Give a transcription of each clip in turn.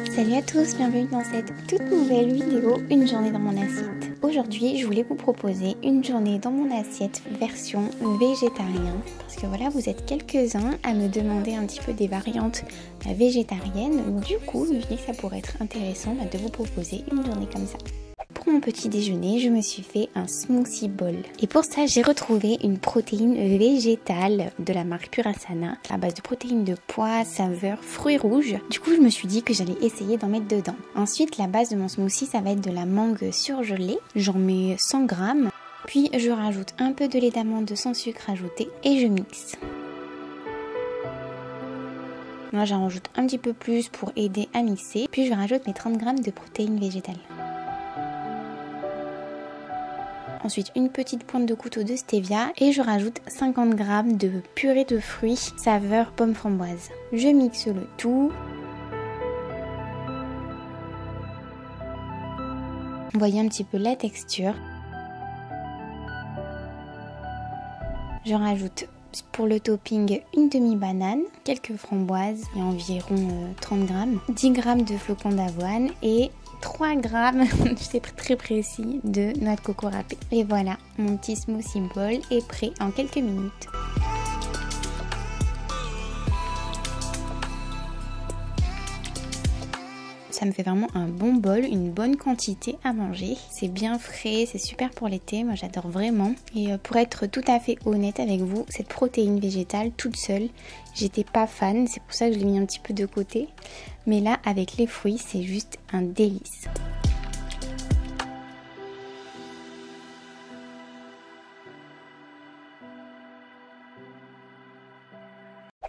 Salut à tous, bienvenue dans cette toute nouvelle vidéo, une journée dans mon assiette. Aujourd'hui, je voulais vous proposer une journée dans mon assiette version végétarien. Parce que voilà, vous êtes quelques-uns à me demander un petit peu des variantes végétariennes. Du coup, je me suis dit que ça pourrait être intéressant de vous proposer une journée comme ça. Pour mon petit déjeuner, je me suis fait un smoothie bowl. Et pour ça, j'ai retrouvé une protéine végétale de la marque Purasana à base de protéines de pois, saveur, fruits rouges. Du coup, je me suis dit que j'allais essayer d'en mettre dedans. Ensuite, la base de mon smoothie, ça va être de la mangue surgelée. J'en mets 100 grammes. Puis, je rajoute un peu de lait d'amande sans sucre ajouté et je mixe. Là, j'en rajoute un petit peu plus pour aider à mixer. Puis, je rajoute mes 30 grammes de protéines végétales. Ensuite, une petite pointe de couteau de stevia et je rajoute 50 g de purée de fruits saveur pomme framboise. Je mixe le tout. Vous voyez un petit peu la texture. Je rajoute pour le topping une demi-banane, quelques framboises et environ 30 g, 10 g de flocons d'avoine et 3 grammes, c'est très précis, de noix de coco râpée. Et voilà, mon petit smoothie bowl est prêt en quelques minutes. Ça me fait vraiment un bon bol, une bonne quantité à manger. C'est bien frais, c'est super pour l'été, moi j'adore vraiment. Et pour être tout à fait honnête avec vous, cette protéine végétale toute seule, j'étais pas fan, c'est pour ça que je l'ai mis un petit peu de côté. Mais là, avec les fruits, c'est juste un délice.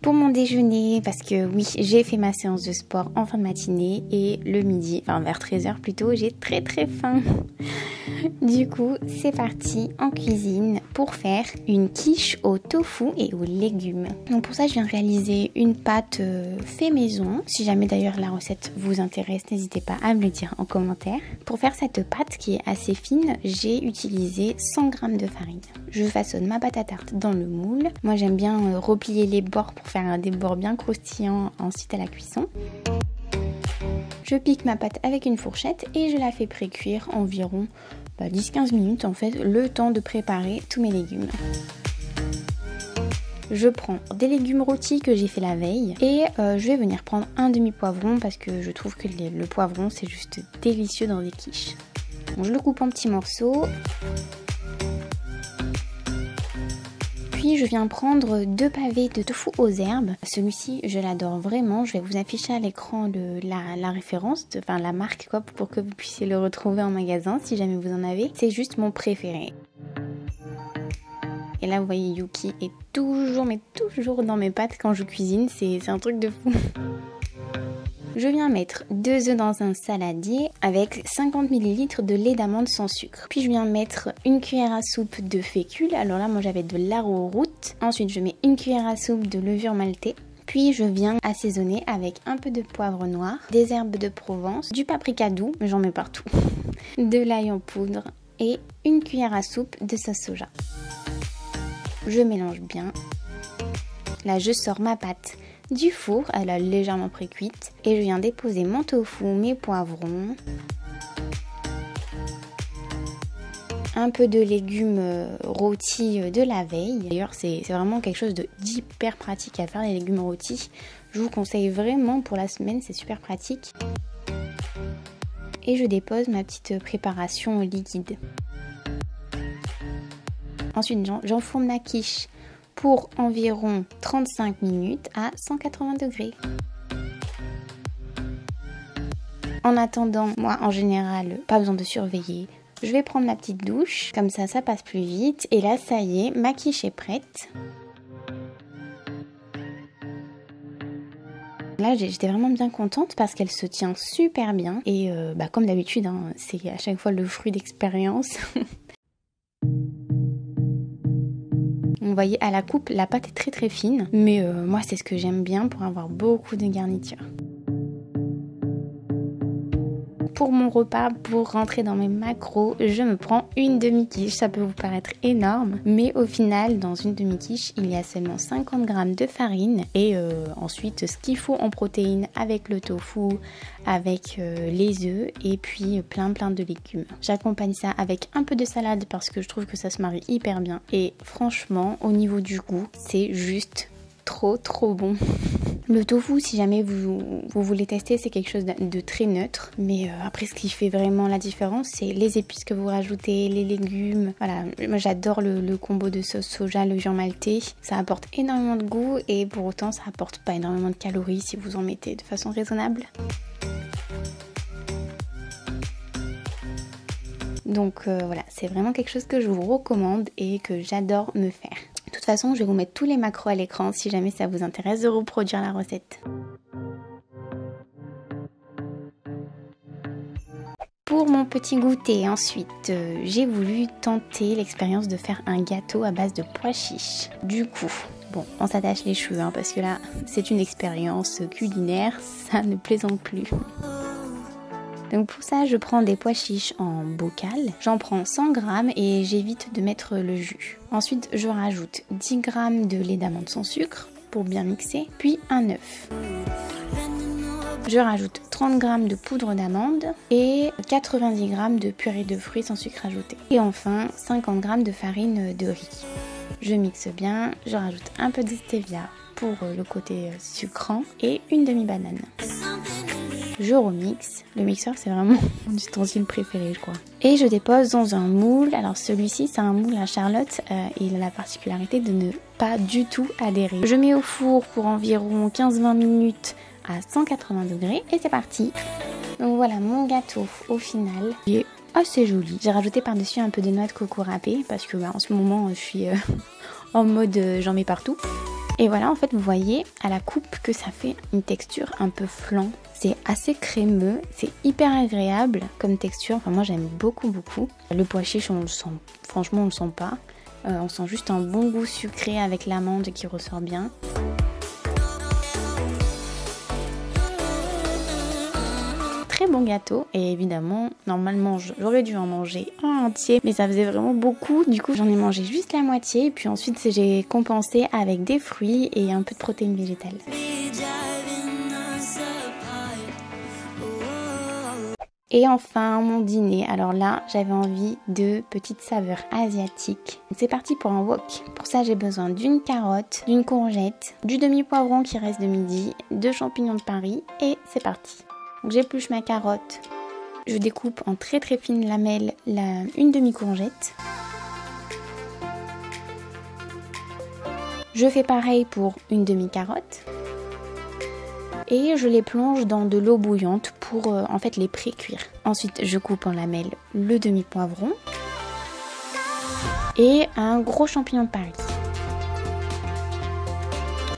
Pour mon déjeuner, parce que oui, j'ai fait ma séance de sport en fin de matinée et le midi, enfin vers 13h plutôt, j'ai très faim. Du coup, c'est parti en cuisine pour faire une quiche au tofu et aux légumes. Donc pour ça, je viens réaliser une pâte fait maison. Si jamais d'ailleurs la recette vous intéresse, n'hésitez pas à me le dire en commentaire. Pour faire cette pâte qui est assez fine, j'ai utilisé 100 g de farine. Je façonne ma pâte à tarte dans le moule. Moi, j'aime bien replier les bords pour faire des bords bien croustillants ensuite à la cuisson. Je pique ma pâte avec une fourchette et je la fais pré-cuire environ 10-15 minutes en fait, le temps de préparer tous mes légumes. Je prends des légumes rôtis que j'ai fait la veille et je vais venir prendre un demi-poivron parce que je trouve que le poivron c'est juste délicieux dans des quiches. Bon, je le coupe en petits morceaux. Puis je viens prendre 2 pavés de tofu aux herbes. Celui-ci, je l'adore vraiment. Je vais vous afficher à l'écran la référence, enfin la marque quoi, pour que vous puissiez le retrouver en magasin si jamais vous en avez. C'est juste mon préféré. Et là, vous voyez, Yuki est toujours dans mes pâtes quand je cuisine. C'est un truc de fou. Je viens mettre 2 œufs dans un saladier avec 50 ml de lait d'amande sans sucre. Puis je viens mettre une cuillère à soupe de fécule. Alors là, moi j'avais de l'arrowroot. Ensuite, je mets une cuillère à soupe de levure maltée. Puis je viens assaisonner avec un peu de poivre noir, des herbes de Provence, du paprika doux, j'en mets partout, de l'ail en poudre et une cuillère à soupe de sauce soja. Je mélange bien. Là, je sors ma pâte du four, elle a légèrement pré-cuite et je viens déposer mon tofu, mes poivrons, un peu de légumes rôtis de la veille. D'ailleurs c'est vraiment quelque chose d'hyper pratique à faire, les légumes rôtis. Je vous conseille vraiment pour la semaine, c'est super pratique. Et je dépose ma petite préparation liquide. Ensuite j'enfourne ma quiche pour environ 35 minutes à 180 degrés. En attendant, moi en général, pas besoin de surveiller. Je vais prendre ma petite douche, comme ça passe plus vite. Et là, ça y est, ma quiche est prête. Là, j'étais vraiment bien contente parce qu'elle se tient super bien. Et comme d'habitude, hein, c'est à chaque fois le fruit d'expérience. Vous voyez, à la coupe, la pâte est très fine. Mais moi, c'est ce que j'aime bien pour avoir beaucoup de garniture. pour mon repas, pour rentrer dans mes macros, je me prends une demi-quiche. Ça peut vous paraître énorme, mais au final, dans une demi-quiche, il y a seulement 50 g de farine et ensuite ce qu'il faut en protéines avec le tofu, avec les œufs et puis plein de légumes. J'accompagne ça avec un peu de salade parce que je trouve que ça se marie hyper bien et franchement, au niveau du goût, c'est juste trop bon. Le tofu, si jamais vous voulez tester, c'est quelque chose de très neutre. Mais après, ce qui fait vraiment la différence, c'est les épices que vous rajoutez, les légumes. Voilà, moi j'adore le combo de sauce soja, le viande maltais. Ça apporte énormément de goût et pour autant, ça apporte pas énormément de calories si vous en mettez de façon raisonnable. Donc voilà, c'est vraiment quelque chose que je vous recommande et que j'adore me faire. De toute façon, je vais vous mettre tous les macros à l'écran si jamais ça vous intéresse de reproduire la recette. Pour mon petit goûter, ensuite, j'ai voulu tenter l'expérience de faire un gâteau à base de pois chiches. Du coup, bon, on s'attache les cheveux parce que là, c'est une expérience culinaire, ça ne plaisante plus. Donc pour ça, je prends des pois chiches en bocal. J'en prends 100 g et j'évite de mettre le jus. Ensuite, je rajoute 10 g de lait d'amande sans sucre pour bien mixer, puis un œuf. Je rajoute 30 g de poudre d'amande et 90 g de purée de fruits sans sucre ajouté. Et enfin, 50 g de farine de riz. Je mixe bien, je rajoute un peu de stevia pour le côté sucrant et une demi-banane. Je remixe. Le mixeur, c'est vraiment mon ustensile préféré, je crois. Et je dépose dans un moule. Alors celui-ci, c'est un moule à Charlotte. Il a la particularité de ne pas du tout adhérer. Je mets au four pour environ 15-20 minutes à 180 degrés. Et c'est parti. Donc voilà mon gâteau au final. Il est assez joli. J'ai rajouté par-dessus un peu de noix de coco râpée parce que en ce moment, je suis en mode j'en mets partout. Et voilà, en fait, vous voyez à la coupe que ça fait une texture un peu flan. C'est assez crémeux, c'est hyper agréable comme texture. Enfin, moi, j'aime beaucoup. Le pois chiche, on le sent, franchement, on le sent pas. On sent juste un bon goût sucré avec l'amande qui ressort bien. Très bon gâteau et évidemment normalement j'aurais dû en manger un entier mais ça faisait vraiment beaucoup, du coup j'en ai mangé juste la moitié et puis ensuite j'ai compensé avec des fruits et un peu de protéines végétales. Et enfin mon dîner, alors là j'avais envie de petites saveurs asiatiques. C'est parti pour un wok. Pour ça j'ai besoin d'une carotte, d'une courgette, du demi-poivron qui reste de midi, de champignons de Paris et c'est parti. Donc j'épluche ma carotte, je découpe en très fines lamelles une demi-courgette. Je fais pareil pour une demi-carotte. Et je les plonge dans de l'eau bouillante pour en fait les pré-cuire. Ensuite je coupe en lamelles le demi-poivron et un gros champignon de Paris.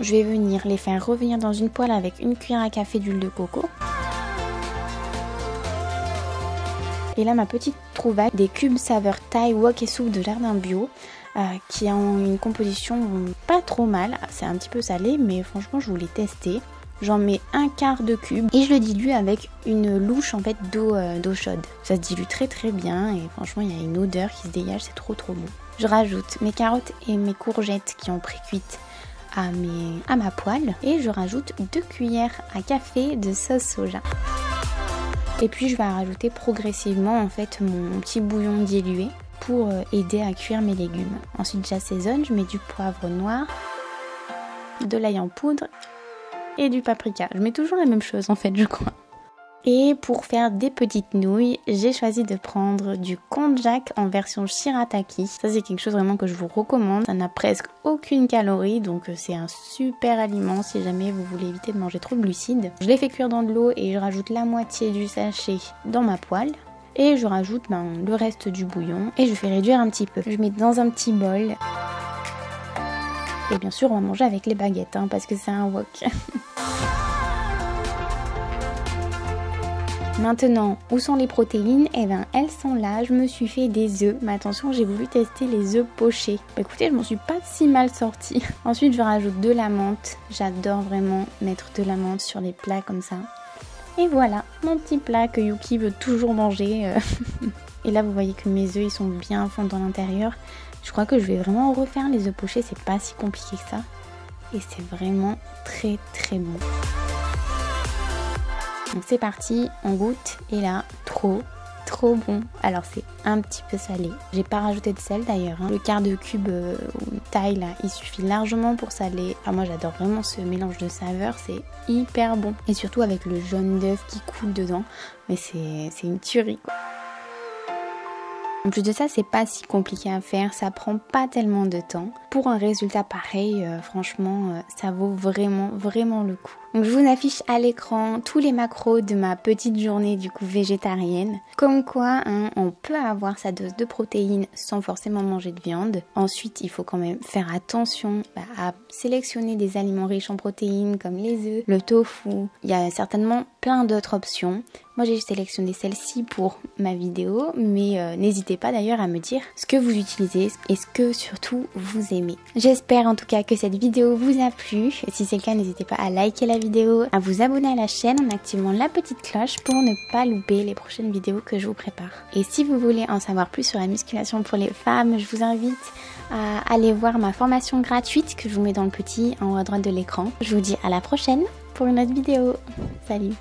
Je vais venir les faire revenir dans une poêle avec une cuillère à café d'huile de coco. Et là ma petite trouvaille, des cubes saveur thaï, wok et soupe de jardin bio qui ont une composition pas trop mal. C'est un petit peu salé mais franchement je voulais tester. J'en mets un quart de cube et je le dilue avec une louche en fait d'eau chaude. Ça se dilue très bien et franchement il y a une odeur qui se dégage, c'est trop bon. Je rajoute mes carottes et mes courgettes qui ont pré-cuites à ma poêle et je rajoute 2 cuillères à café de sauce soja. Et puis je vais rajouter progressivement en fait mon petit bouillon dilué pour aider à cuire mes légumes. Ensuite j'assaisonne, je mets du poivre noir, de l'ail en poudre et du paprika. Je mets toujours la même chose en fait je crois. Et pour faire des petites nouilles, j'ai choisi de prendre du konjac en version shirataki. Ça c'est quelque chose vraiment que je vous recommande. Ça n'a presque aucune calorie, donc c'est un super aliment si jamais vous voulez éviter de manger trop de glucides. Je les fais cuire dans de l'eau et je rajoute la moitié du sachet dans ma poêle. Et je rajoute le reste du bouillon et je fais réduire un petit peu. Je mets dans un petit bol. Et bien sûr on va manger avec les baguettes parce que c'est un wok. Maintenant, où sont les protéines? Eh bien, elles sont là. Je me suis fait des œufs. Mais attention, j'ai voulu tester les œufs pochés. Bah, écoutez, je m'en suis pas si mal sortie. Ensuite, je rajoute de la menthe. J'adore vraiment mettre de la menthe sur les plats comme ça. Et voilà, mon petit plat que Yuki veut toujours manger. Et là, vous voyez que mes œufs, ils sont bien fondus à l'intérieur. Je crois que je vais vraiment refaire les œufs pochés, c'est pas si compliqué que ça. Et c'est vraiment très très bon. Donc c'est parti, on goûte. Et là, trop bon. Alors c'est un petit peu salé. J'ai pas rajouté de sel d'ailleurs. Le quart de cube ou une taille là, il suffit largement pour saler. Enfin, moi j'adore vraiment ce mélange de saveurs, c'est hyper bon. Et surtout avec le jaune d'œuf qui coule dedans. Mais c'est une tuerie quoi. En plus de ça, c'est pas si compliqué à faire, ça prend pas tellement de temps. Pour un résultat pareil, franchement, ça vaut vraiment le coup. Donc je vous affiche à l'écran tous les macros de ma petite journée du coup végétarienne. Comme quoi, hein, on peut avoir sa dose de protéines sans forcément manger de viande. Ensuite, il faut quand même faire attention à sélectionner des aliments riches en protéines comme les œufs, le tofu. Il y a certainement plein d'autres options. Moi j'ai sélectionné celle-ci pour ma vidéo, mais n'hésitez pas d'ailleurs à me dire ce que vous utilisez et ce que surtout vous aimez. J'espère en tout cas que cette vidéo vous a plu. Si c'est le cas, n'hésitez pas à liker la vidéo, à vous abonner à la chaîne en activant la petite cloche pour ne pas louper les prochaines vidéos que je vous prépare. Et si vous voulez en savoir plus sur la musculation pour les femmes, je vous invite à aller voir ma formation gratuite que je vous mets dans le petit en haut à droite de l'écran. Je vous dis à la prochaine pour une autre vidéo. Salut!